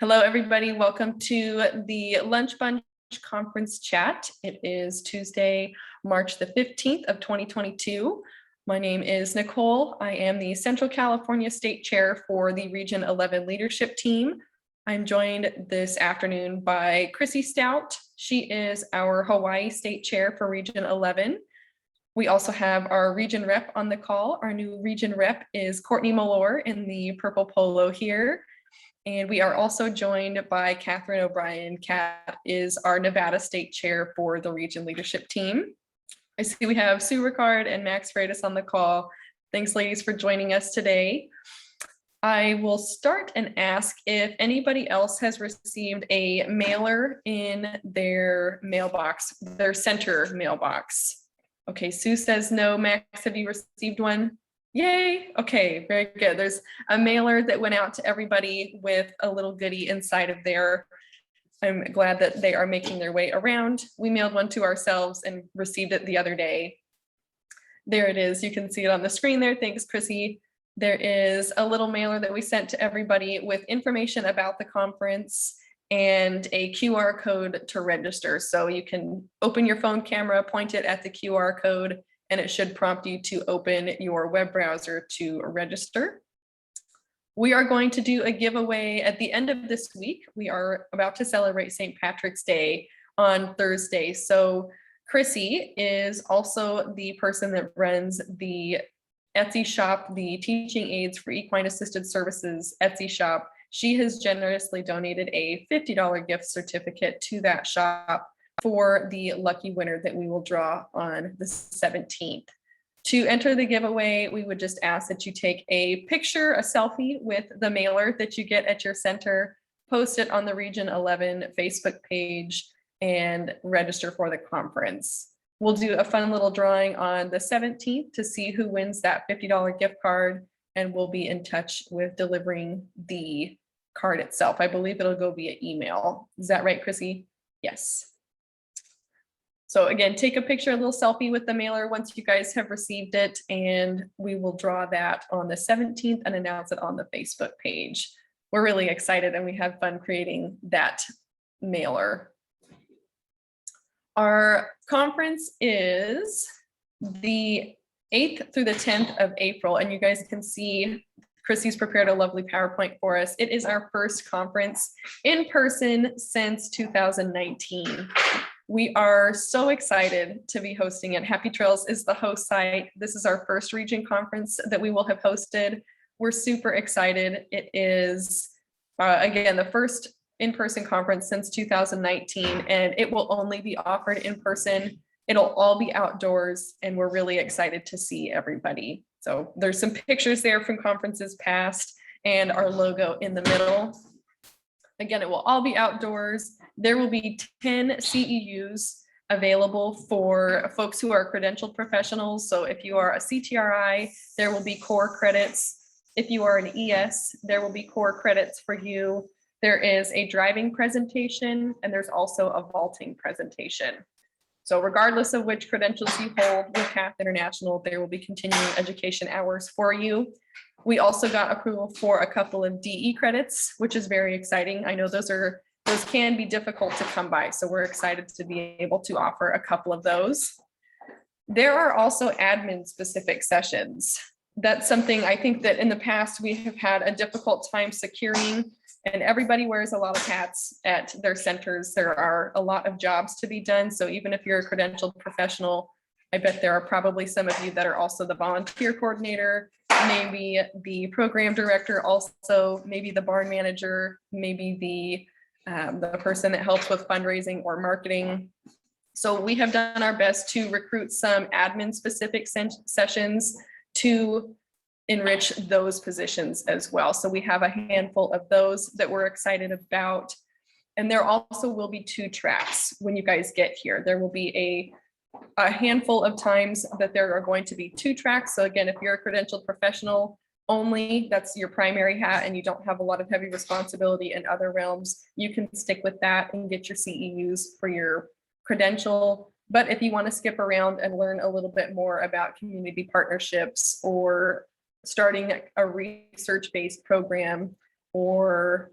Hello, everybody. Welcome to the Lunch Bunch Conference Chat. It is Tuesday, March the 15th of 2022. My name is Nicole. I am the Central California State Chair for the Region 11 Leadership Team. I'm joined this afternoon by Chrissy Stout. She is our Hawaii State Chair for Region 11. We also have our region rep on the call. Our new region rep is Courtney Malore in the purple polo here. And we are also joined by Catherine O'Brien. Kat is our Nevada State Chair for the Region Leadership Team. I see we have Sue Ricard and Max Freitas on the call. Thanks, ladies, for joining us today. I will start and ask if anybody else has received a mailer in their mailbox, their center mailbox. Okay, Sue says no. Max, have you received one? Yay. Okay, very good. There's a mailer that went out to everybody with a little goodie inside of there. I'm glad that they are making their way around. We mailed one to ourselves and received it the other day. There it is. You can see it on the screen there. Thanks, Chrissy. There is a little mailer that we sent to everybody with information about the conference and a QR code to register. So you can open your phone camera, point it at the QR code, and it should prompt you to open your web browser to register. We are going to do a giveaway at the end of this week. We are about to celebrate St. Patrick's Day on Thursday. So Chrissy is also the person that runs the Etsy shop, the Teaching Aids for Equine Assisted Services Etsy shop. She has generously donated a $50 gift certificate to that shop for the lucky winner that we will draw on the 17th. To enter the giveaway, we would just ask that you take a picture, a selfie with the mailer that you get at your center, post it on the Region 11 Facebook page, and register for the conference. We'll do a fun little drawing on the 17th to see who wins that $50 gift card, and we'll be in touch with delivering the card itself. I believe it'll go via email. Is that right, Chrissy? Yes. So again, take a picture, a little selfie with the mailer once you guys have received it, and we will draw that on the 17th and announce it on the Facebook page. We're really excited and we have fun creating that mailer. Our conference is the 8th through the 10th of April, and you guys can see Chrissy's prepared a lovely PowerPoint for us. It is our first conference in person since 2019. We are so excited to be hosting it. Happy Trails is the host site. This is our first region conference that we will have hosted. We're super excited. It is, again, the first in-person conference since 2019, and it will only be offered in person. It'll all be outdoors, and we're really excited to see everybody. So there's some pictures there from conferences past and our logo in the middle. Again, it will all be outdoors. There will be 10 CEUs available for folks who are credentialed professionals. So if you are a CTRI, there will be core credits. If you are an ES, there will be core credits for you. There is a driving presentation, and there's also a vaulting presentation. So regardless of which credentials you hold with CAF International, there will be continuing education hours for you. We also got approval for a couple of DE credits, which is very exciting. I know those can be difficult to come by, so we're excited to be able to offer a couple of those. There are also admin specific sessions. That's something I think that in the past we have had a difficult time securing, and everybody wears a lot of hats at their centers. There are a lot of jobs to be done. So even if you're a credentialed professional, I bet there are probably some of you that are also the volunteer coordinator, maybe the program director, also maybe the barn manager, maybe the person that helps with fundraising or marketing. So we have done our best to recruit some admin specific sessions to enrich those positions as well. So we have a handful of those that we're excited about. And there also will be 2 tracks when you guys get here. There will be a handful of times that there are going to be 2 tracks. So again, if you're a credentialed professional only, that's your primary hat, and you don't have a lot of heavy responsibility in other realms, you can stick with that and get your CEUs for your credential. But if you want to skip around and learn a little bit more about community partnerships or starting a research-based program or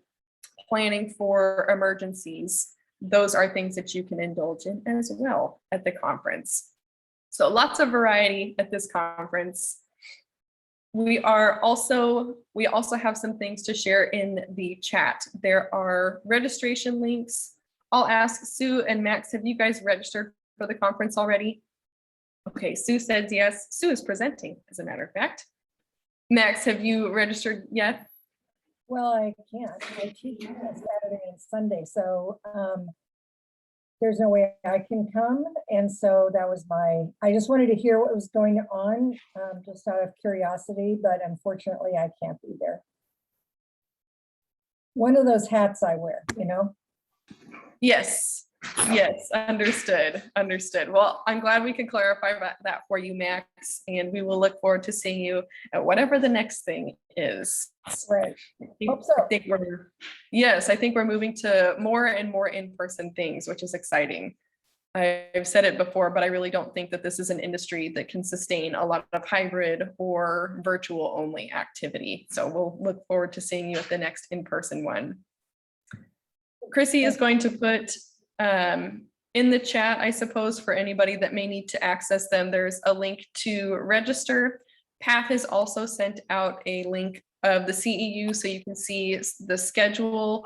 planning for emergencies, those are things that you can indulge in as well at the conference. So lots of variety at this conference. We also have some things to share in the chat. There are registration links. I'll ask Sue and Max, have you guys registered for the conference already? Okay, Sue says yes. Sue is presenting, as a matter of fact. Max, have you registered yet? Well, I can't. I teach on Saturday and Sunday, so there's no way I can come. And so that was I just wanted to hear what was going on, just out of curiosity, but unfortunately I can't be there. One of those hats I wear, you know? Yes, understood. Well, I'm glad we could clarify that for you, Max, and we will look forward to seeing you at whatever the next thing is. Right. Hope so. I think we're moving to more and more in-person things, which is exciting. I've said it before, but I really don't think that this is an industry that can sustain a lot of hybrid or virtual only activity. So we'll look forward to seeing you at the next in-person one. Chrissy is going to put in the chat, I suppose, for anybody that may need to access them, there's a link to register. Path has also sent out a link of the CEU so you can see the schedule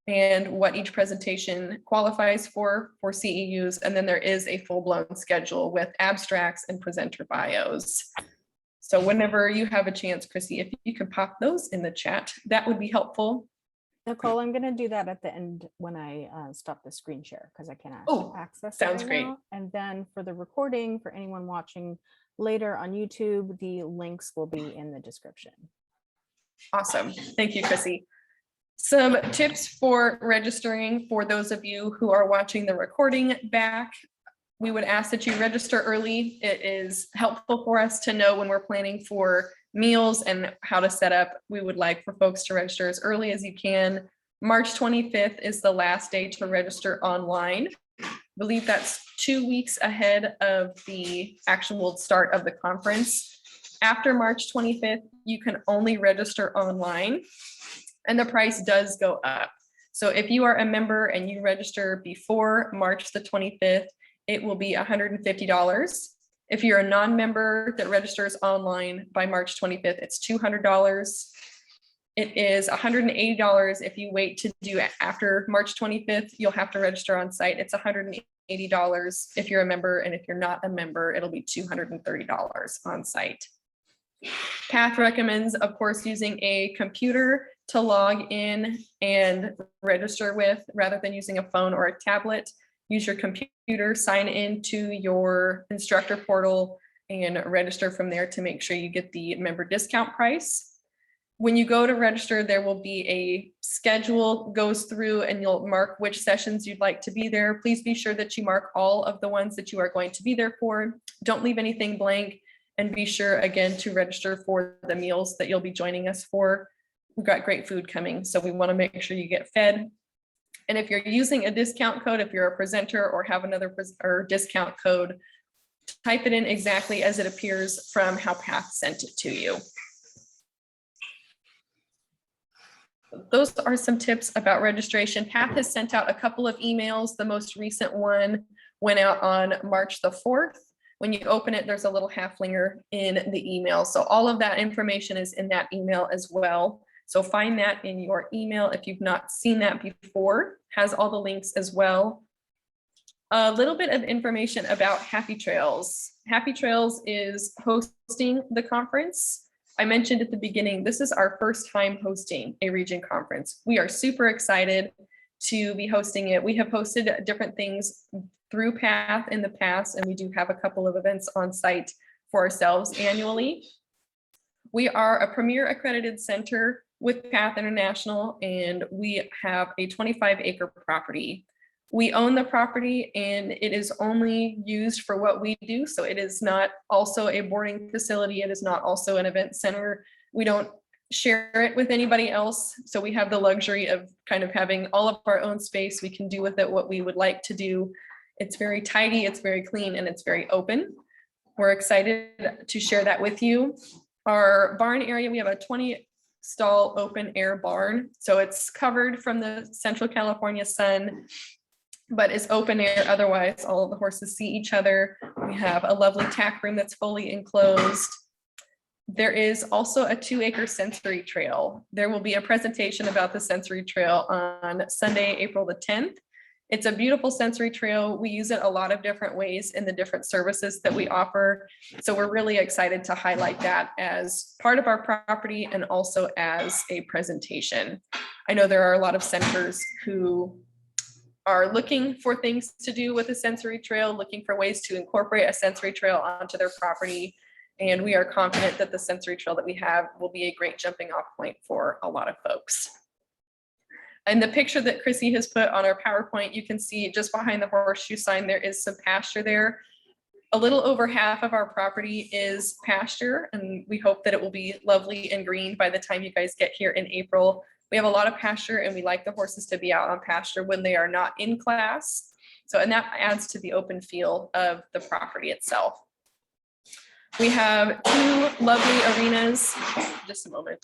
and what each presentation qualifies for CEUs. And then there is a full-blown schedule with abstracts and presenter bios. So whenever you have a chance, Chrissy, if you could pop those in the chat, that would be helpful. Nicole, I'm going to do that at the end when I stop the screen share because I cannot access it sounds right great. now. And then for the recording, for anyone watching later on YouTube, the links will be in the description. Awesome. Thank you, Chrissy. Some tips for registering for those of you who are watching the recording back. We would ask that you register early. It is helpful for us to know when we're planning for meals and how to set up. We would like for folks to register as early as you can. March 25th is the last day to register online. I believe that's 2 weeks ahead of the actual start of the conference. After March 25th, you can only register online, and the price does go up. So if you are a member and you register before March the 25th, it will be $150. If you're a non-member that registers online by March 25th, it's $200. It is $180 if you wait to do it after March 25th. You'll have to register on site. It's $180 if you're a member, and if you're not a member, it'll be $230 on site. Path recommends, of course, using a computer to log in and register with rather than using a phone or a tablet. Use your computer, sign into your instructor portal, and register from there to make sure you get the member discount price. When you go to register, there will be a schedule goes through and you'll mark which sessions you'd like to be there. Please be sure that you mark all of the ones that you are going to be there for. Don't leave anything blank, and be sure again to register for the meals that you'll be joining us for. We've got great food coming, so we want to make sure you get fed. And if you're using a discount code, if you're a presenter or have another discount code, type it in exactly as it appears from how Path sent it to you. Those are some tips about registration. Path has sent out a couple of emails. The most recent one went out on March the 4th. When you open it, there's a little halflinger in the email. So all of that information is in that email as well. So find that in your email if you've not seen that before. Has all the links as well. A little bit of information about Happy Trails. Happy Trails is hosting the conference. I mentioned at the beginning, this is our first time hosting a region conference. We are super excited to be hosting it. We have hosted different things through Path in the past, and we do have a couple of events on site for ourselves annually. We are a premier accredited center with Path International, and we have a 25-acre property. We own the property, and it is only used for what we do. So it is not also a boarding facility. It is not also an event center. We don't share it with anybody else. So we have the luxury of kind of having all of our own space. We can do with it what we would like to do. It's very tidy, it's very clean, and it's very open. We're excited to share that with you. Our barn area, we have a stall open air barn. So it's covered from the Central California sun, but is open air. Otherwise, all of the horses see each other. We have a lovely tack room that's fully enclosed. There is also a 2-acre sensory trail. There will be a presentation about the sensory trail on Sunday, April the 10th. It's a beautiful sensory trail. We use it a lot of different ways in the different services that we offer. So we're really excited to highlight that as part of our property and also as a presentation. I know there are a lot of centers who are looking for things to do with a sensory trail, looking for ways to incorporate a sensory trail onto their property. And we are confident that the sensory trail that we have will be a great jumping off point for a lot of folks. And the picture that Chrissy has put on our PowerPoint, you can see just behind the horseshoe sign, there is some pasture there. A little over half of our property is pasture, and we hope that it will be lovely and green by the time you guys get here in April. We have a lot of pasture, and we like the horses to be out on pasture when they are not in class. So, and that adds to the open feel of the property itself. We have 2 lovely arenas. Just a moment.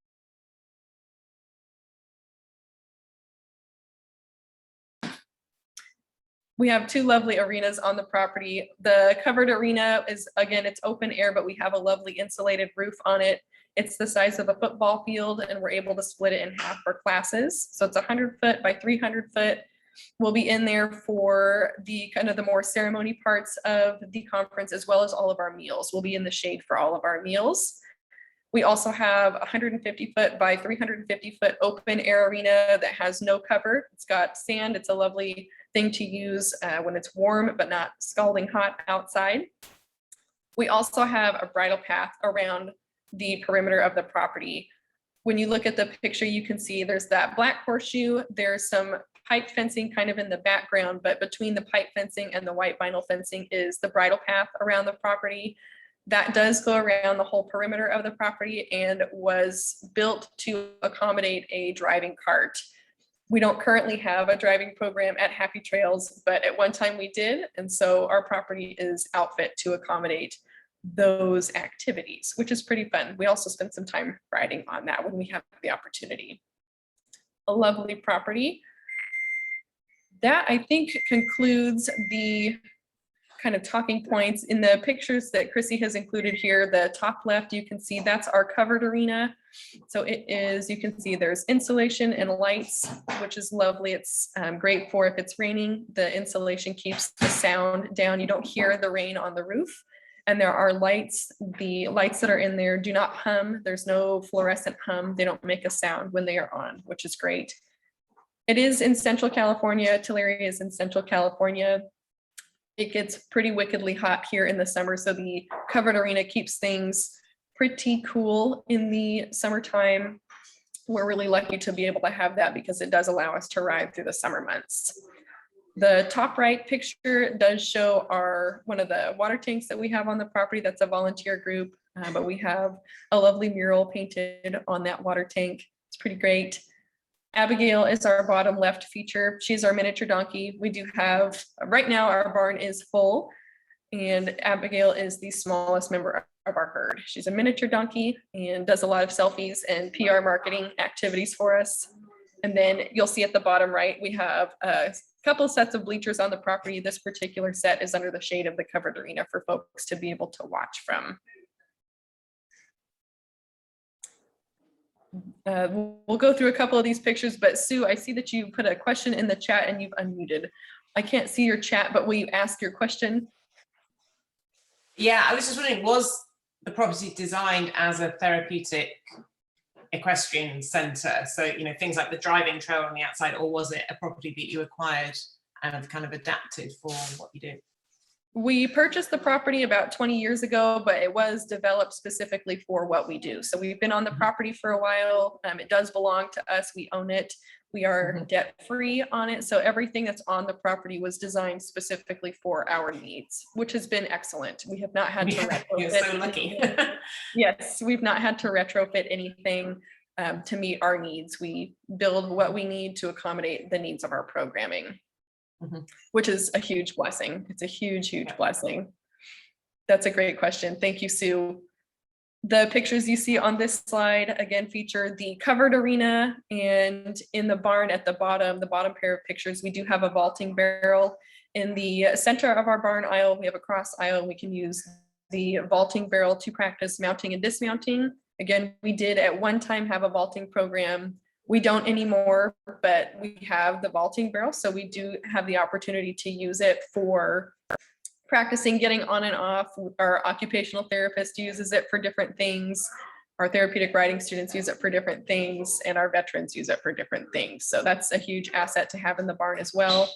We have 2 lovely arenas on the property. The covered arena is, again, it's open air, but we have a lovely insulated roof on it. It's the size of a football field, and we're able to split it in half for classes. So it's 100 foot by 300 foot. We'll be in there for the kind of the more ceremony parts of the conference, as well as all of our meals. We'll be in the shade for all of our meals. We also have 150 foot by 350 foot open air arena that has no cover. It's got sand. It's a lovely thing to use when it's warm, but not scalding hot outside. We also have a bridle path around the perimeter of the property. When you look at the picture, you can see there's that black horseshoe. There's some pipe fencing kind of in the background, but between the pipe fencing and the white vinyl fencing is the bridle path around the property. That does go around the whole perimeter of the property and was built to accommodate a driving cart. We don't currently have a driving program at Happy Trails, but at one time we did. And so our property is outfit to accommodate those activities, which is pretty fun. We also spend some time riding on that when we have the opportunity. A lovely property. That, I think, concludes the kind of talking points. In the pictures that Chrissy has included here, the top left, you can see that's our covered arena. So it is, you can see there's insulation and lights, which is lovely. It's great for if it's raining. The insulation keeps the sound down. You don't hear the rain on the roof. And there are lights. The lights that are in there do not hum. There's no fluorescent hum. They don't make a sound when they are on, which is great. It is in Central California. Tulare is in Central California. It gets pretty wickedly hot here in the summer, so the covered arena keeps things pretty cool in the summertime. We're really lucky to be able to have that because it does allow us to ride through the summer months. The top right picture does show one of the water tanks that we have on the property. That's a volunteer group, but we have a lovely mural painted on that water tank. It's pretty great. Abigail is our bottom left feature. She's our miniature donkey. We do have, right now our barn is full, and Abigail is the smallest member of our herd. She's a miniature donkey and does a lot of selfies and PR marketing activities for us. And then you'll see at the bottom right, we have a couple sets of bleachers on the property. This particular set is under the shade of the covered arena for folks to be able to watch from. We'll go through a couple of these pictures, but Sue, I see that you put a question in the chat and you've unmuted. I can't see your chat, but will you ask your question? Yeah, I was just wondering, was the property designed as a therapeutic equestrian centre? So, you know, things like the driving trail on the outside, or was it a property that you acquired and have kind of adapted for what you do? We purchased the property about 20 years ago, but it was developed specifically for what we do. So we've been on the property for a while. It does belong to us. We own it. We are debt-free on it. So everything that's on the property was designed specifically for our needs, which has been excellent. We have not had to retrofit. You're so lucky. Yes, we've not had to retrofit anything to meet our needs. We build what we need to accommodate the needs of our programming. Which is a huge blessing. It's a huge, huge blessing. That's a great question. Thank you, Sue. The pictures you see on this slide again feature the covered arena, and in the barn at the bottom pair of pictures, we do have a vaulting barrel. In the center of our barn aisle, we have a cross aisle, and we can use the vaulting barrel to practice mounting and dismounting. Again, we did at one time have a vaulting program. We don't anymore, but we have the vaulting barrel, so we do have the opportunity to use it for practicing getting on and off. Our occupational therapist uses it for different things. Our therapeutic riding students use it for different things, and our veterans use it for different things. So that's a huge asset to have in the barn as well.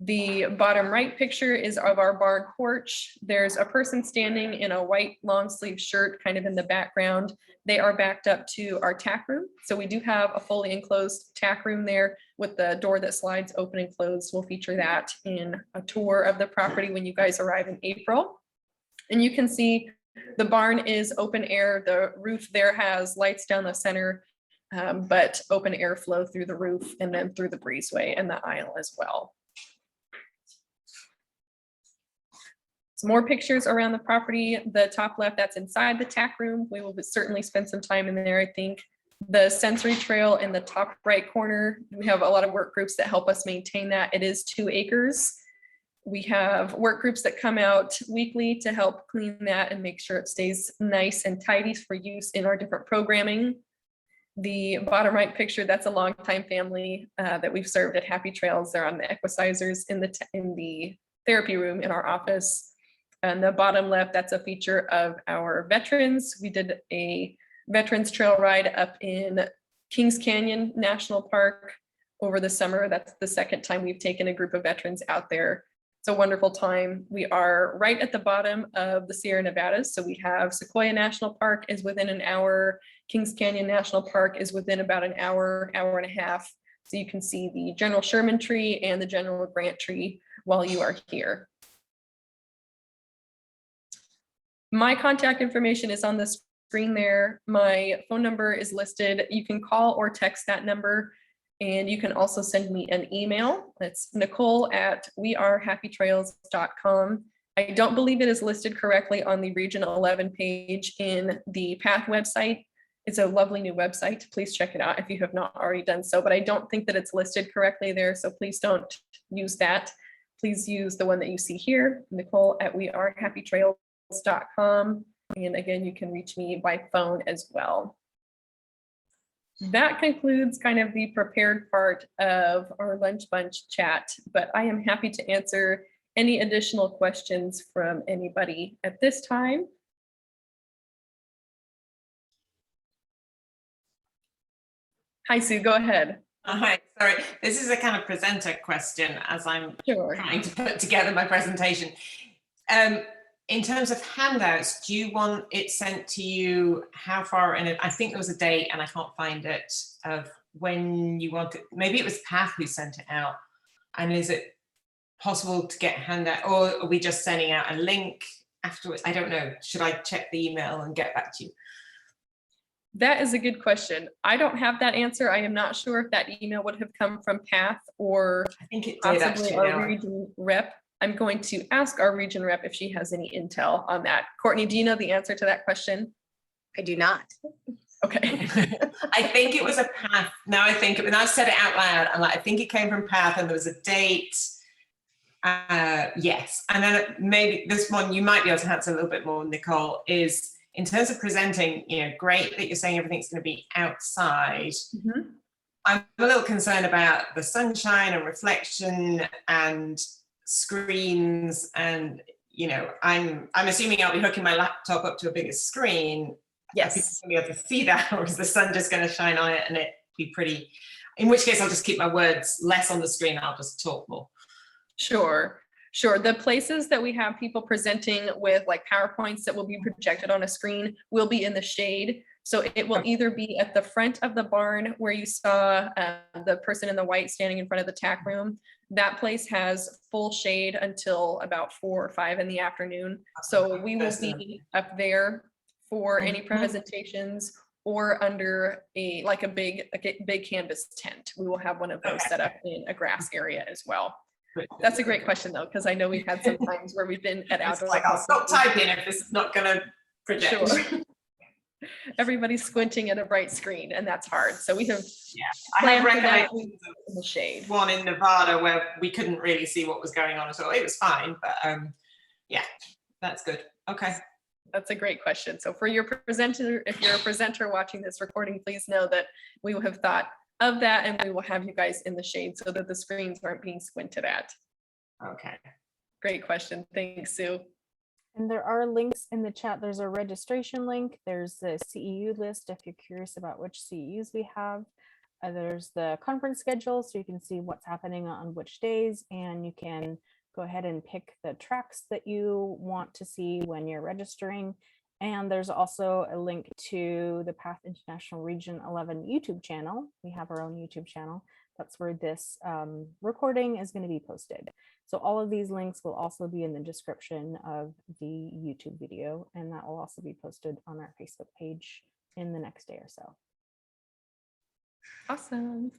The bottom right picture is of our barn porch. There's a person standing in a white long sleeve shirt kind of in the background. They are backed up to our tack room. So we do have a fully enclosed tack room there with the door that slides open and closed. We'll feature that in a tour of the property when you guys arrive in April. And you can see the barn is open air. The roof there has lights down the center, but open air flow through the roof and then through the breezeway and the aisle as well. Some more pictures around the property. The top left, that's inside the tack room. We will certainly spend some time in there, I think. The sensory trail in the top right corner, we have a lot of work groups that help us maintain that. It is 2 acres. We have work groups that come out weekly to help clean that and make sure it stays nice and tidy for use in our different programming. The bottom right picture, that's a longtime family that we've served at Happy Trails. They're on the equicizers in the therapy room in our office. And the bottom left, that's a feature of our veterans. We did a veterans trail ride up in Kings Canyon National Park over the summer. That's the second time we've taken a group of veterans out there. It's a wonderful time. We are right at the bottom of the Sierra Nevadas. So we have Sequoia National Park is within an hour. Kings Canyon National Park is within about an hour, hour and a half. So you can see the General Sherman tree and the General Grant tree while you are here. My contact information is on the screen there. My phone number is listed. You can call or text that number, and you can also send me an email. It's nicole@wearehappytrails.com. I don't believe it is listed correctly on the Region 11 page in the PATH website. It's a lovely new website. Please check it out if you have not already done so, but I don't think that it's listed correctly there, so please don't use that. Please use the one that you see here, nicole@wearehappytrails.com. And again, you can reach me by phone as well. That concludes kind of the prepared part of our lunch bunch chat, but I am happy to answer any additional questions from anybody at this time. Hi, Sue, go ahead. Hi, sorry. This is a kind of presenter question as I'm Sure. trying to put together my presentation. In terms of handouts, do you want it sent to you? How far in it? I think there was a date and I can't find it of when you want it. Maybe it was PATH who sent it out. And is it possible to get a handout, or are we just sending out a link afterwards? I don't know. Should I check the email and get back to you? That is a good question. I don't have that answer. I am not sure if that email would have come from PATH or I think it did possibly actually. our Now. region rep. I'm going to ask our region rep if she has any intel on that. Courtney, do you know the answer to that question? I do not. Okay. I think it was a PATH. Now I think, when I said it out loud, I'm like, I think it came from PATH and there was a date. Yes. And then maybe this one you might be able to answer a little bit more, Nicole, is in terms of presenting, great that you're saying everything's going to be outside. Mm-hmm. I'm a little concerned about the sunshine and reflection and screens, and I'm assuming I'll be hooking my laptop up to a bigger screen. Yes. People will be able to see that, or is the sun just going to shine on it and it be pretty? In which case, I'll just keep my words less on the screen. I'll just talk more. Sure. The places that we have people presenting with like PowerPoints that will be projected on a screen will be in the shade. So it will either be at the front of the barn where you saw the person in the white standing in front of the tack room. That place has full shade until about 4 or 5 in the afternoon. So we will be up there for any presentations, or under a big canvas tent. We will have one of those set up in a grass area as well. That's a great question though, because I know we've had some times where we've been at outdoor. Like, I'll stop typing if this is not going to project. Sure. Everybody's squinting at a bright screen, and that's hard. So we have I have planned for that recollections of in the shade. one in Nevada where we couldn't really see what was going on at all. It was fine, but yeah, that's good. Okay. That's a great question. So for your presenter, if you're a presenter watching this recording, please know that we will have thought of that, and we will have you guys in the shade so that the screens aren't being squinted at. Okay. Great question. Thanks, Sue. And there are links in the chat. There's a registration link. There's the CEU list if you're curious about which CEUs we have. There's the conference schedule, so you can see what's happening on which days, and you can go ahead and pick the tracks that you want to see when you're registering. And there's also a link to the Path International Region 11 YouTube channel. We have our own YouTube channel. That's where this recording is going to be posted. So all of these links will also be in the description of the YouTube video, and that will also be posted on our Facebook page in the next day or so. Awesome.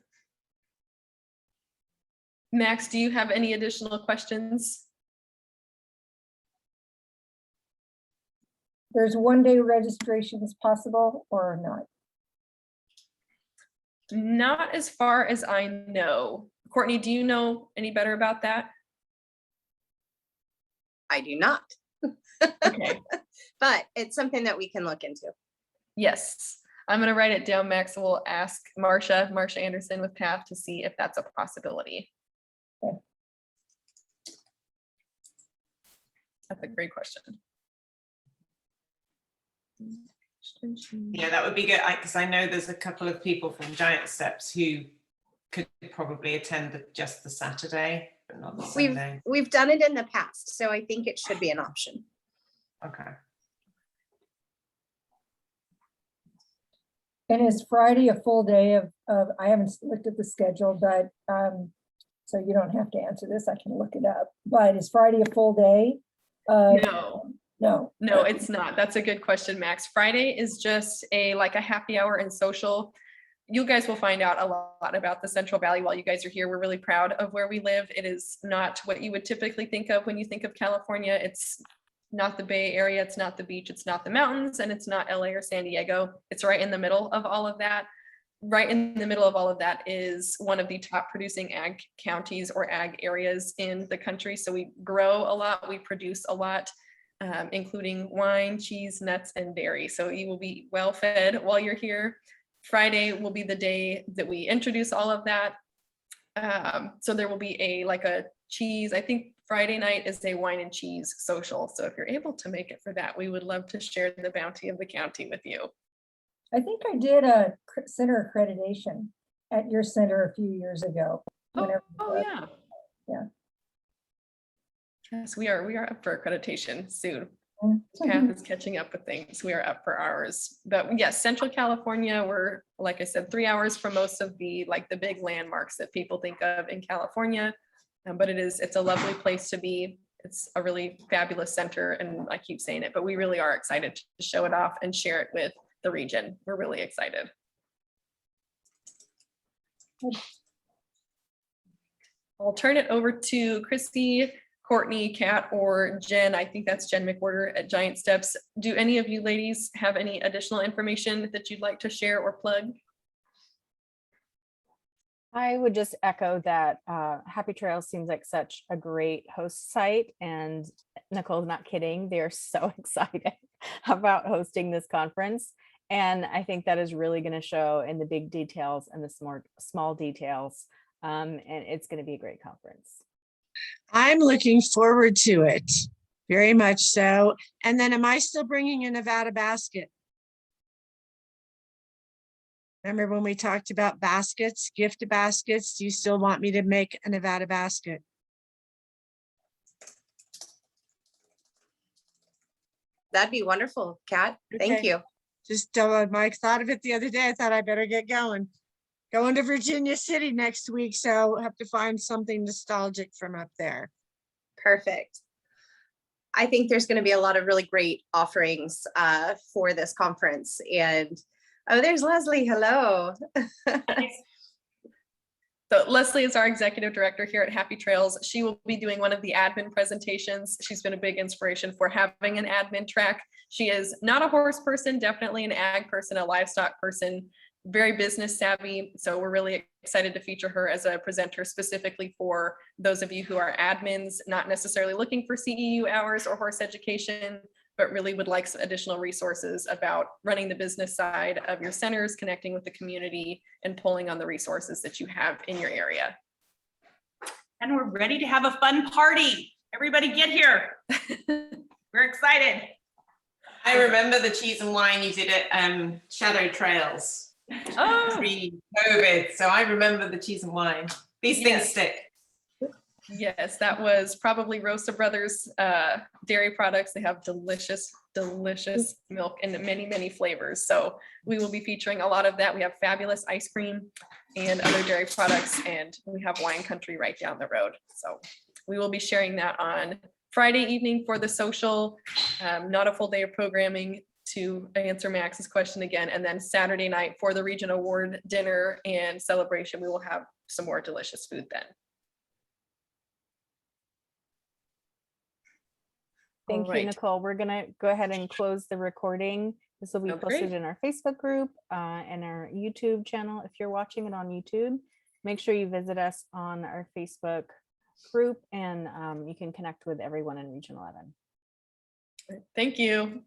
Max, do you have any additional questions? There's one-day registrations possible or not? Not as far as I know. Courtney, do you know any better about that? I do not, Okay. but it's something that we can look into. Yes, I'm gonna write it down, Max. We'll ask Marsha Anderson with PATH to see if that's a possibility. Okay. That's a great question. Yeah, that would be good, because I know there's a couple of people from Giant Steps who could probably attend just the Saturday, but not the Sunday. We've done it in the past, so I think it should be an option. Okay. And is Friday a full day of I haven't looked at the schedule, but so you don't have to answer this, I can look it up. But is Friday a full day? No, it's not. That's a good question, Max. Friday is just like a happy hour and social. You guys will find out a lot about the Central Valley while you guys are here. We're really proud of where we live. It is not what you would typically think of when you think of California. It's not the Bay Area, it's not the beach, it's not the mountains, and it's not LA or San Diego. It's right in the middle of all of that. Right in the middle of all of that is one of the top producing ag counties or ag areas in the country. So we grow a lot, we produce a lot, including wine, cheese, nuts, and dairy. So you will be well fed while you're here. Friday will be the day that we introduce all of that. So there will be a cheese, I think Friday night is a wine and cheese social. So if you're able to make it for that, we would love to share the bounty of the county with you. I think I did a center accreditation at your center a few years ago. Oh yeah. Yeah. Yes, we are up for accreditation soon. Mhm. PATH is catching up with things. We are up for ours. But yes, Central California, we're, like I said, 3 hours from most of the big landmarks that people think of in California. But it's a lovely place to be. It's a really fabulous center, and I keep saying it, but we really are excited to show it off and share it with the region. We're really excited. I'll turn it over to Christy, Courtney, Kat, or Jen. I think that's Jen McWhorter at Giant Steps. Do any of you ladies have any additional information that you'd like to share or plug? I would just echo that Happy Trails seems like such a great host site, and Nicole's not kidding. They are so excited about hosting this conference. And I think that is really going to show in the big details and the small details. And it's going to be a great conference. I'm looking forward to it, very much so. And then am I still bringing a Nevada basket? Remember when we talked about baskets, gift baskets? Do you still want me to make a Nevada basket? That'd be wonderful, Kat. Thank Okay. you. Just Mike thought of it the other day. I thought I better get going. Going to Virginia City next week, so have to find something nostalgic from up there. Perfect. I think there's going to be a lot of really great offerings for this conference. And oh, there's Leslie. Hello. So Leslie is our executive director here at Happy Trails. She will be doing one of the admin presentations. She's been a big inspiration for having an admin track. She is not a horse person, definitely an ag person, a livestock person, very business savvy. So we're really excited to feature her as a presenter specifically for those of you who are admins, not necessarily looking for CEU hours or horse education, but really would like some additional resources about running the business side of your centers, connecting with the community, and pulling on the resources that you have in your area. And we're ready to have a fun party. Everybody get here. We're excited. I remember the cheese and wine you did at Shadow Trails Oh, pre-COVID. So I remember the cheese and wine. These things Yes. stick. Yes, that was probably Rosa Brothers dairy products. They have delicious, delicious milk in many, many flavors. So we will be featuring a lot of that. We have fabulous ice cream and other dairy products, and we have wine country right down the road. So we will be sharing that on Friday evening for the social, not a full day of programming to answer Max's question again. And then Saturday night for the Region Award dinner and celebration, we will have some more delicious food then. Thank you, Alright. Nicole. We're gonna go ahead and close the recording. This will be Oh, posted great. in our Facebook group and our YouTube channel. If you're watching it on YouTube, make sure you visit us on our Facebook group and you can connect with everyone in Region 11. Thank you.